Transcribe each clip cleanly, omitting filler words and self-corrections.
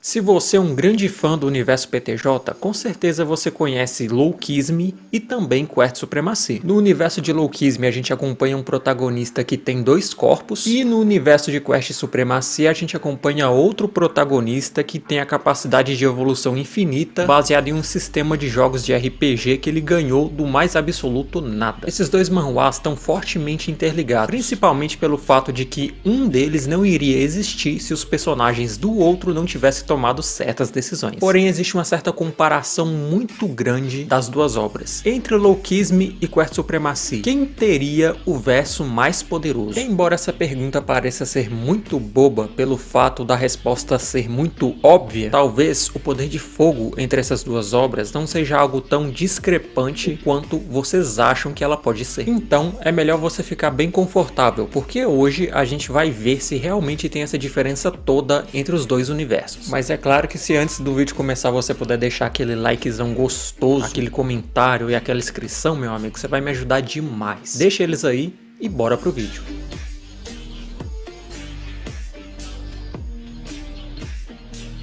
Se você é um grande fã do universo PTJ, com certeza você conhece Loukisme e também Quest Supremacy. No universo de Loukisme a gente acompanha um protagonista que tem dois corpos, e no universo de Quest Supremacy a gente acompanha outro protagonista que tem a capacidade de evolução infinita, baseado em um sistema de jogos de RPG que ele ganhou do mais absoluto nada. Esses dois manhwas estão fortemente interligados, principalmente pelo fato de que um deles não iria existir se os personagens do outro não tivessem tomado certas decisões. Porém, existe uma certa comparação muito grande das duas obras. Entre Loukisme e Quest Supremacy, quem teria o verso mais poderoso? Embora essa pergunta pareça ser muito boba pelo fato da resposta ser muito óbvia, talvez o poder de fogo entre essas duas obras não seja algo tão discrepante quanto vocês acham que ela pode ser. Então, é melhor você ficar bem confortável, porque hoje a gente vai ver se realmente tem essa diferença toda entre os dois universos. Mas é claro que se antes do vídeo começar você puder deixar aquele likezão gostoso, aquele comentário e aquela inscrição, meu amigo, você vai me ajudar demais. Deixa eles aí e bora pro vídeo.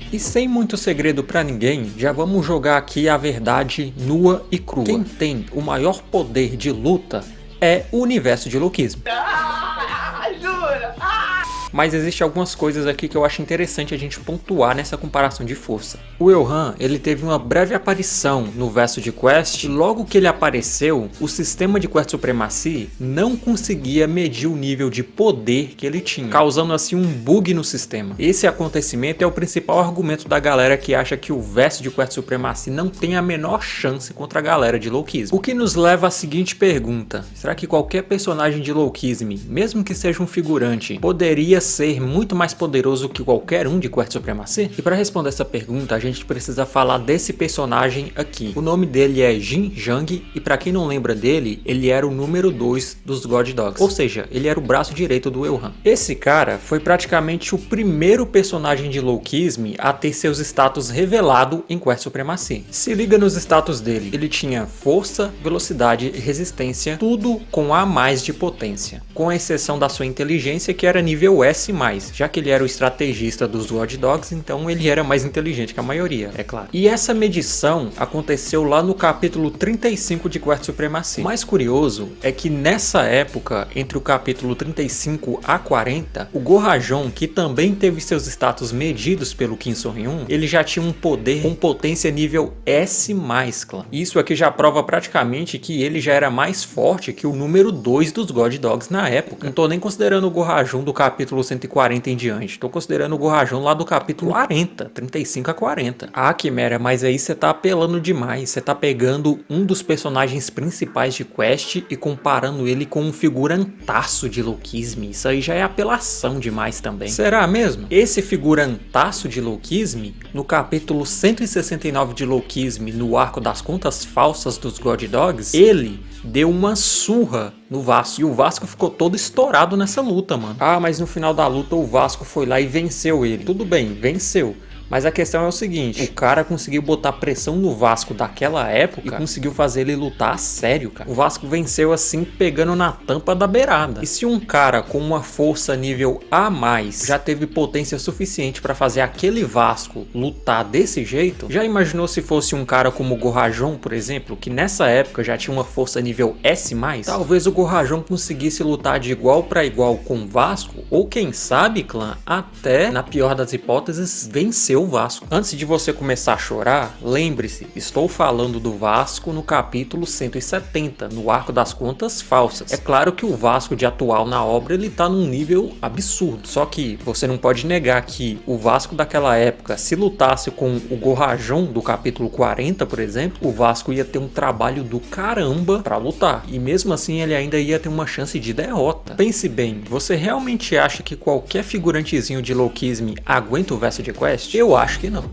E sem muito segredo pra ninguém, já vamos jogar aqui a verdade nua e crua. Quem tem o maior poder de luta é o universo de Loukisme. Mas existe algumas coisas aqui que eu acho interessante a gente pontuar nessa comparação de força. O Elhan, ele teve uma breve aparição no verso de Quest, e logo que ele apareceu, o sistema de Quest Supremacy não conseguia medir o nível de poder que ele tinha, causando assim um bug no sistema. Esse acontecimento é o principal argumento da galera que acha que o verso de Quest Supremacy não tem a menor chance contra a galera de Loukisme. O que nos leva à seguinte pergunta: será que qualquer personagem de Loukisme, mesmo que seja um figurante, poderia ser muito mais poderoso que qualquer um de Quest Supremacy? E para responder essa pergunta, a gente precisa falar desse personagem aqui. O nome dele é Jin Zhang, e para quem não lembra dele, ele era o número 2 dos God Dogs, ou seja, ele era o braço direito do Elhan. Esse cara foi praticamente o primeiro personagem de Loukisme a ter seus status revelado em Quest Supremacy. Se liga nos status dele: ele tinha força, velocidade e resistência, tudo com A mais de potência, com exceção da sua inteligência, que era nível S+, já que ele era o estrategista dos God Dogs, então ele era mais inteligente que a maioria, é claro. E essa medição aconteceu lá no capítulo 35 de Quest Supremacy. O mais curioso é que nessa época, entre o capítulo 35 a 40, o Gorajon, que também teve seus status medidos pelo Kim So-hyun, ele já tinha um poder com potência nível S+, clã. Isso aqui já prova praticamente que ele já era mais forte que o número 2 dos God Dogs na época. Não tô nem considerando o Gorajon do capítulo 140 em diante, tô considerando o Gorajon lá do capítulo 40, 35 a 40. Ah, Quimera, mas aí você tá apelando demais, você tá pegando um dos personagens principais de Quest e comparando ele com um figurantaço de Loukisme. Isso aí já é apelação demais também. Será mesmo? Esse figurantaço de Loukisme, no capítulo 169 de Loukisme, no arco das contas falsas dos God Dogs, ele deu uma surra no Vasco, e o Vasco ficou todo estourado nessa luta, mano. Ah, mas no final da luta o Vasco foi lá e venceu ele. Tudo bem, venceu. Mas a questão é o seguinte: o cara conseguiu botar pressão no Vasco daquela época e conseguiu fazer ele lutar a sério, cara. O Vasco venceu assim, pegando na tampa da beirada. E se um cara com uma força nível A+, já teve potência suficiente para fazer aquele Vasco lutar desse jeito, já imaginou se fosse um cara como o Gorajon, por exemplo, que nessa época já tinha uma força nível S+? Talvez o Gorajon conseguisse lutar de igual para igual com o Vasco, ou quem sabe, clã, até, na pior das hipóteses, vencer o Vasco. Antes de você começar a chorar, lembre-se, estou falando do Vasco no capítulo 170, no arco das contas falsas. É claro que o Vasco de atual na obra, ele tá num nível absurdo, só que você não pode negar que o Vasco daquela época, se lutasse com o Gorajon do capítulo 40, por exemplo, o Vasco ia ter um trabalho do caramba pra lutar, e mesmo assim ele ainda ia ter uma chance de derrota. Pense bem, você realmente acha que qualquer figurantezinho de Loukisme aguenta o verso de Quest? Eu acho que não.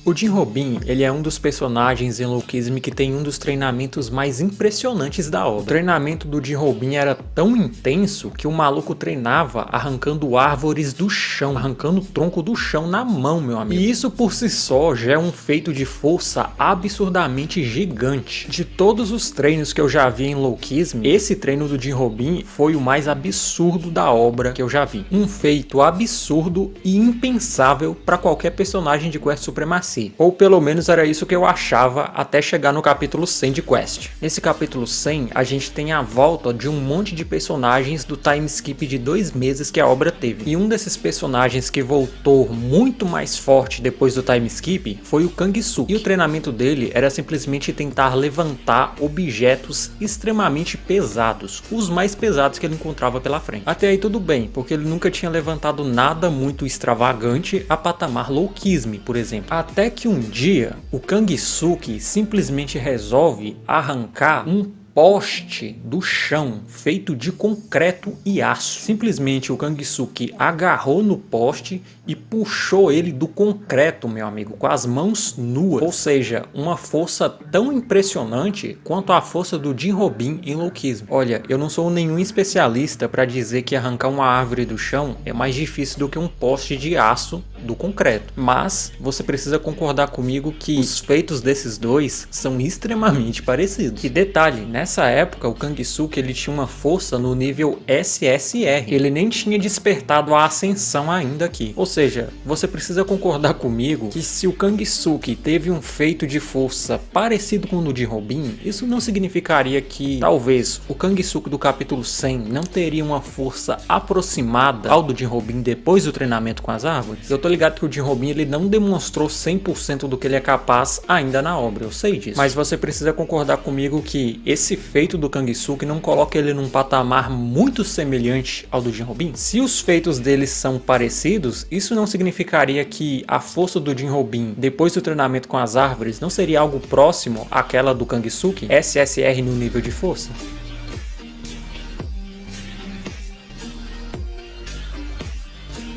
O Jinrobin, ele é um dos personagens em Lookism que tem um dos treinamentos mais impressionantes da obra. O treinamento do Jinrobin era tão intenso que o maluco treinava arrancando árvores do chão, arrancando o tronco do chão na mão, meu amigo. E isso por si só já é um feito de força absurdamente gigante. De todos os treinos que eu já vi em Lookism, esse treino do Jinrobin foi o mais absurdo da obra que eu já vi. Um feito absurdo e impensável para qualquer personagem de Quest Supremacy. Ou pelo menos era isso que eu achava até chegar no capítulo 100 de Quest. Nesse capítulo 100 a gente tem a volta de um monte de personagens do time skip de 2 meses que a obra teve. E um desses personagens que voltou muito mais forte depois do time skip foi o Kangsuke. E o treinamento dele era simplesmente tentar levantar objetos extremamente pesados, os mais pesados que ele encontrava pela frente. Até aí tudo bem, porque ele nunca tinha levantado nada muito extravagante a patamar Loukism, por exemplo. Até que um dia o Kangsuke simplesmente resolve arrancar um poste do chão feito de concreto e aço. Simplesmente o Kangsuke agarrou no poste e puxou ele do concreto, meu amigo, com as mãos nuas. Ou seja, uma força tão impressionante quanto a força do Jinrobin em Loukism. Olha, eu não sou nenhum especialista para dizer que arrancar uma árvore do chão é mais difícil do que um poste de aço do concreto. Mas você precisa concordar comigo que os feitos desses dois são extremamente parecidos. E detalhe, nessa época o Kangsuke ele tinha uma força no nível SSR. Ele nem tinha despertado a ascensão ainda aqui. Ou seja, você precisa concordar comigo que se o Kangsuke teve um feito de força parecido com o do Jinrobin, isso não significaria que talvez o Kangsuke do capítulo 100 não teria uma força aproximada ao do Jinrobin depois do treinamento com as árvores? Eu tô ligado que o Jinrobin ele não demonstrou 100% do que ele é capaz ainda na obra, eu sei disso. Mas você precisa concordar comigo que esse feito do Kangsuke não coloca ele num patamar muito semelhante ao do Jinrobin? Se os feitos deles são parecidos, isso não significaria que a força do Jinrobin depois do treinamento com as árvores não seria algo próximo àquela do Kangsuke, SSR no nível de força?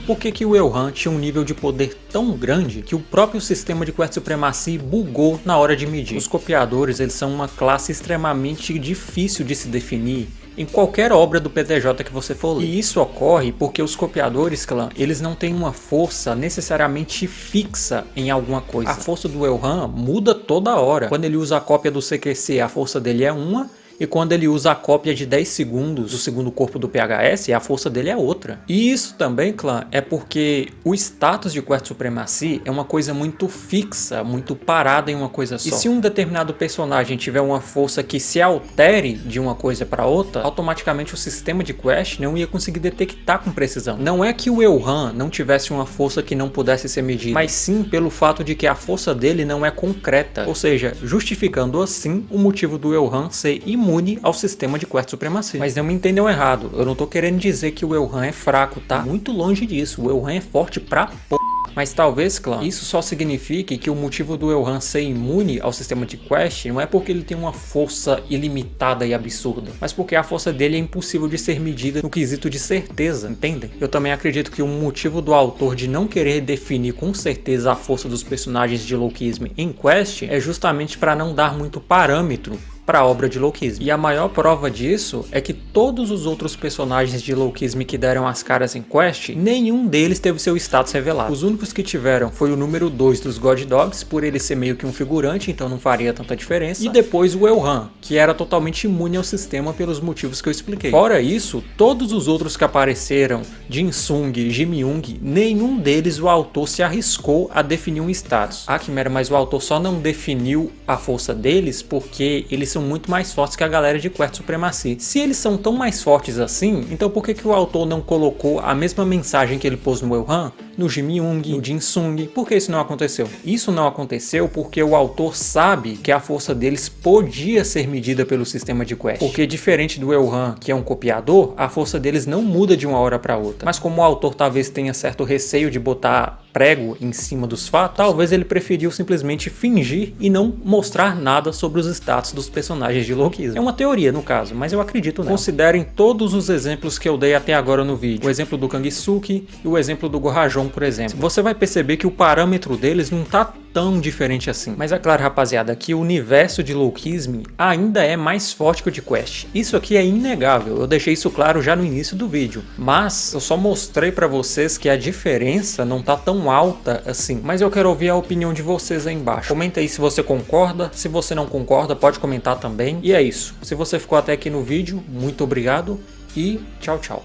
Por que o Elhan tinha um nível de poder tão grande que o próprio sistema de Quest Supremacy bugou na hora de medir? Os copiadores eles são uma classe extremamente difícil de se definir em qualquer obra do PTJ que você for ler. E isso ocorre porque os copiadores, clã, eles não têm uma força necessariamente fixa em alguma coisa. A força do Elhan muda toda hora. Quando ele usa a cópia do CQC, a força dele é uma. E quando ele usa a cópia de 10 segundos do segundo corpo do PHS, a força dele é outra. E isso também, clã, é porque o status de Quest Supremacy é uma coisa muito fixa, muito parada em uma coisa só. E se um determinado personagem tiver uma força que se altere de uma coisa para outra, automaticamente o sistema de Quest não ia conseguir detectar com precisão. Não é que o Elhan não tivesse uma força que não pudesse ser medida, mas sim pelo fato de que a força dele não é concreta. Ou seja, justificando assim o motivo do Elhan ser imune ao sistema de Quest Supremacy. Mas não me entendam errado, eu não tô querendo dizer que o Elhan é fraco, tá? Muito longe disso, o Elhan é forte pra p***. Mas talvez, clã, isso só signifique que o motivo do Elhan ser imune ao sistema de Quest não é porque ele tem uma força ilimitada e absurda, mas porque a força dele é impossível de ser medida no quesito de certeza, entendem? Eu também acredito que o motivo do autor de não querer definir com certeza a força dos personagens de Loukism em Quest é justamente para não dar muito parâmetro para a obra de Loukism. E a maior prova disso é que todos os outros personagens de Loukism que deram as caras em Quest, nenhum deles teve seu status revelado. Os únicos que tiveram foi o número 2 dos God Dogs, por ele ser meio que um figurante, então não faria tanta diferença. E depois o Elhan, que era totalmente imune ao sistema pelos motivos que eu expliquei. Fora isso, todos os outros que apareceram, Jin Sung, Jim Young, nenhum deles o autor se arriscou a definir um status. Ah, Quimera, mas o autor só não definiu a força deles porque eles são muito mais fortes que a galera de Quest Supremacy. Se eles são tão mais fortes assim, então por que o autor não colocou a mesma mensagem que ele pôs no Elhan, no Jim Young, no Jin Sung? Por que isso não aconteceu? Isso não aconteceu porque o autor sabe que a força deles podia ser medida pelo sistema de Quest. Porque diferente do Elhan, que é um copiador, a força deles não muda de uma hora para outra. Mas como o autor talvez tenha certo receio de botar prego em cima dos fatos, talvez ele preferiu simplesmente fingir e não mostrar nada sobre os status dos personagens de Loukism. É uma teoria no caso, mas eu acredito nela. Considerem todos os exemplos que eu dei até agora no vídeo. O exemplo do Kangsuke e o exemplo do Gorajon, por exemplo. Você vai perceber que o parâmetro deles não tá tão diferente assim. Mas é claro, rapaziada, que o universo de Loukism ainda é mais forte que o de Quest. Isso aqui é inegável, eu deixei isso claro já no início do vídeo. Mas eu só mostrei pra vocês que a diferença não tá tão alta assim. Mas eu quero ouvir a opinião de vocês aí embaixo. Comenta aí se você concorda, se você não concorda, pode comentar também. E é isso. Se você ficou até aqui no vídeo, muito obrigado e tchau, tchau.